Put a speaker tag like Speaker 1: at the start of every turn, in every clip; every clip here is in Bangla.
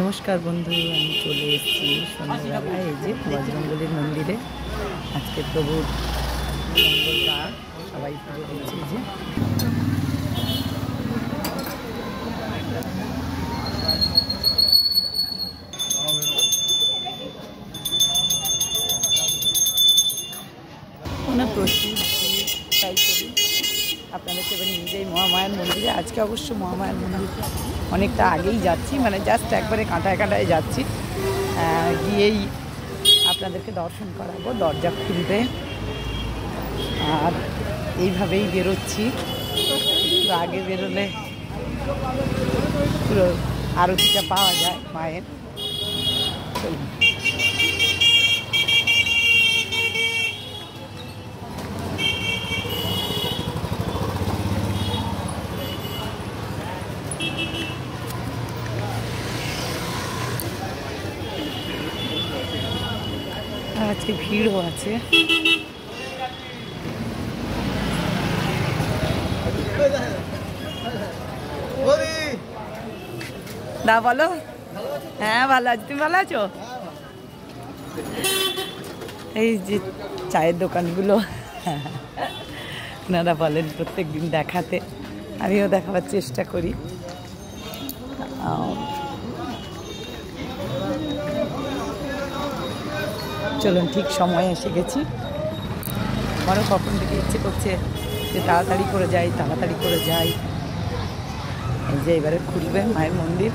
Speaker 1: নমস্কার বন্ধু, আমি চলে এসেছি সন্ধ্যাবেলায় এই যে বজরঙ্গলির মন্দিরে। আজকে প্রভুর মঙ্গলবার, সবাই পুজো দিচ্ছে। যে কোনো প্রস্তুত ট্রাই করি আপনাদেরকে এবার নিয়ে যাই মহামায়ার মন্দিরে। আজকে অবশ্য মহামায়ার মন্দিরে অনেকটা আগেই যাচ্ছি, মানে জাস্ট একবারে কাঁটায় কাঁটায় যাচ্ছি। গিয়েই আপনাদেরকে দর্শন করাবো, দরজা খুলবে। আর এইভাবেই বেরোচ্ছি, একটু আগে বেরোলে পুরো আরতিটা পাওয়া যায় মায়ের। চলুন। আজকে ভিড়ও আছে। দা বলো। হ্যাঁ ভালো আছি, তুমি ভালো আছো? এই যে চায়ের দোকানগুলো ওনারা বলেন প্রত্যেক দিন দেখাতে, আমিও দেখাবার চেষ্টা করি। চলুন, ঠিক সময়ে এসে গেছি। আমারও কখন থেকে ইচ্ছে করছে যে তাড়াতাড়ি করে যাই, তাড়াতাড়ি করে যাই। এই যে এবারে খুলবে মায়ের মন্দির,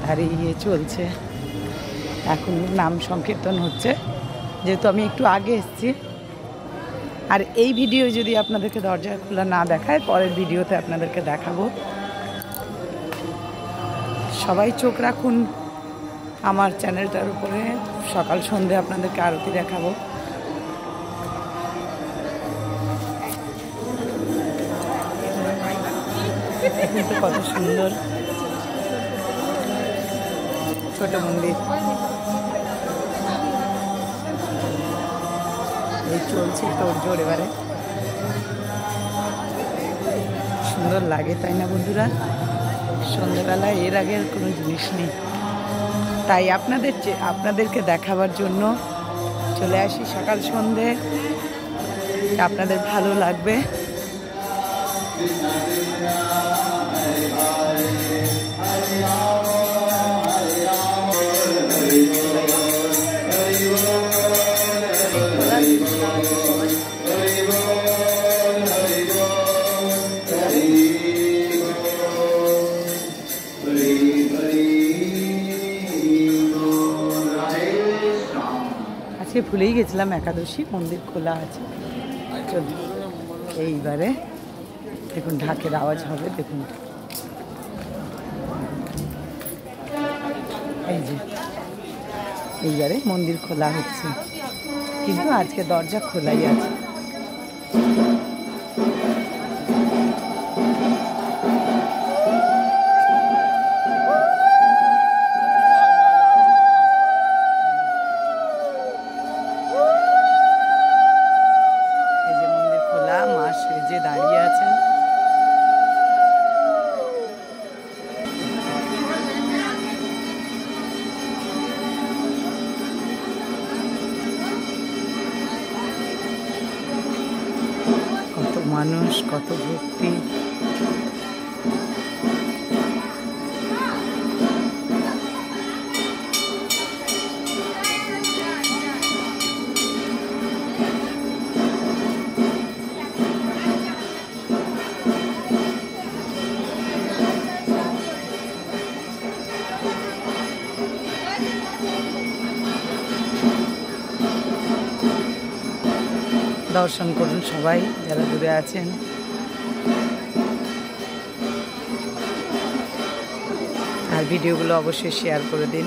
Speaker 1: আর ইয়ে চলছে এখন, নাম সংকীর্তন হচ্ছে। যেহেতু আমি একটু আগে এসেছি, আর এই ভিডিও যদি আপনাদেরকে দরজা খোলা না দেখায়, পরের ভিডিওতে আপনাদেরকে দেখাবো। সবাই চোখ রাখুন আমার চ্যানেলটার উপরে, সকাল সন্ধে আপনাদেরকে আরতি দেখাবো। কিন্তু কত সুন্দর ছোট মন্দির। এই চলছে তোড়জোড়, এবারে সুন্দর লাগে, তাই না বন্ধুরা? সন্ধ্যেবেলায় এর আগের কোনো জিনিস নেই, তাই আপনাদেরকে দেখাবার জন্য চলে আসি সকাল সন্ধে। আপনাদের ভালো লাগবে। আজকে ভুলেই গেছিলাম একাদশী, মন্দির খোলা আছে। এইবারে দেখুন ঢাকের আওয়াজ হবে, দেখুন এই যে এইবারে মন্দির খোলা হচ্ছে, কিন্তু আজকে দরজা খোলাই আছে। যে দাঁড়িয়ে আছেন, কত মানুষ, কত ভক্তি। দর্শন করুন সবাই যারা দূরে আছেন। আর ভিডিওগুলো অবশ্যই শেয়ার করে দিন।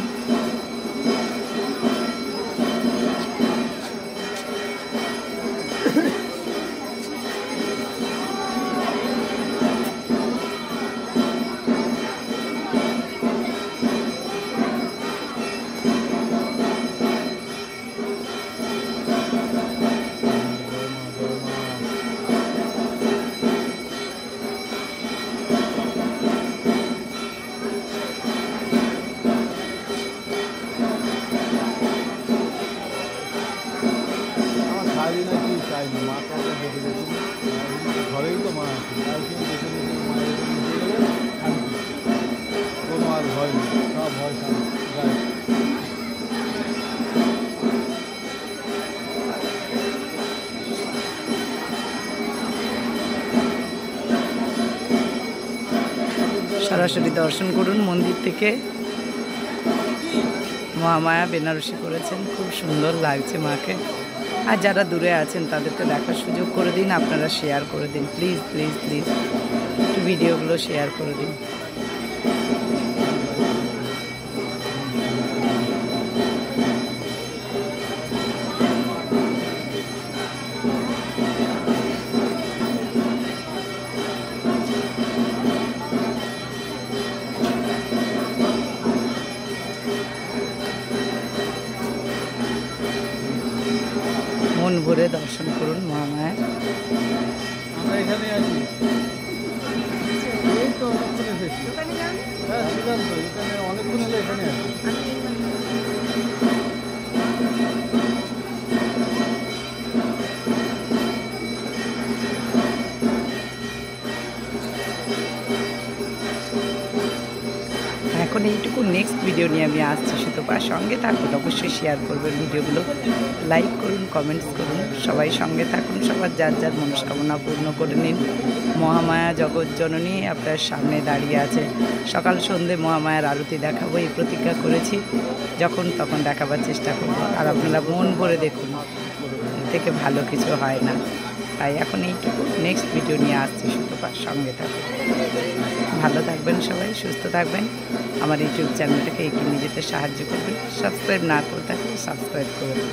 Speaker 2: আর ভয় নেই, সব ভয় গায়ে।
Speaker 1: সরাসরি দর্শন করুন মন্দির থেকে। মহামায়া বেনারসি করেছেন, খুব সুন্দর লাগছে মাকে। আর যারা দূরে আছেন তাদেরকে দেখার সুযোগ করে দিন, আপনারা শেয়ার করে দিন প্লিজ প্লিজ প্লিজ, একটু ভিডিওগুলো শেয়ার করে দিন। মন ভরে দর্শন করুন মহামায়া।
Speaker 2: আমরা এখানে আছি, এই তো অনেকক্ষণ এসেছি। হ্যাঁ ছিলাম তো, এখানে অনেকক্ষণ হলে এখানে আছি।
Speaker 1: এখন এইটুকু, নেক্সট ভিডিও নিয়ে আমি আসছি সুতপা, সঙ্গে থাকুন, অবশ্যই শেয়ার করবেন ভিডিওগুলো, লাইক করুন, কমেন্টস করুন, সবাই সঙ্গে থাকুন, সবার যার যার মনস্কামনা পূর্ণ করে নিন। মহামায়া জগৎ জননী আপনার সামনে দাঁড়িয়ে আছে, সকাল সন্ধ্যে মহামায়ার আরতি দেখাবো এই প্রতিজ্ঞা করেছি, যখন তখন দেখাবার চেষ্টা করব। আর আপনারা মন ভরে দেখুন, এর থেকে ভালো কিছু হয় না। তাই এখন এইটুকু, নেক্সট ভিডিও নিয়ে আসছি সুতপা, সঙ্গে থাকুন। ভালো থাকবেন সবাই, সুস্থ থাকবেন। আমার ইউটিউব চ্যানেলটাকে এগিয়ে নিয়ে যেতে সাহায্য করবেন। সাবস্ক্রাইব না করে থাকলে সাবস্ক্রাইব করবেন।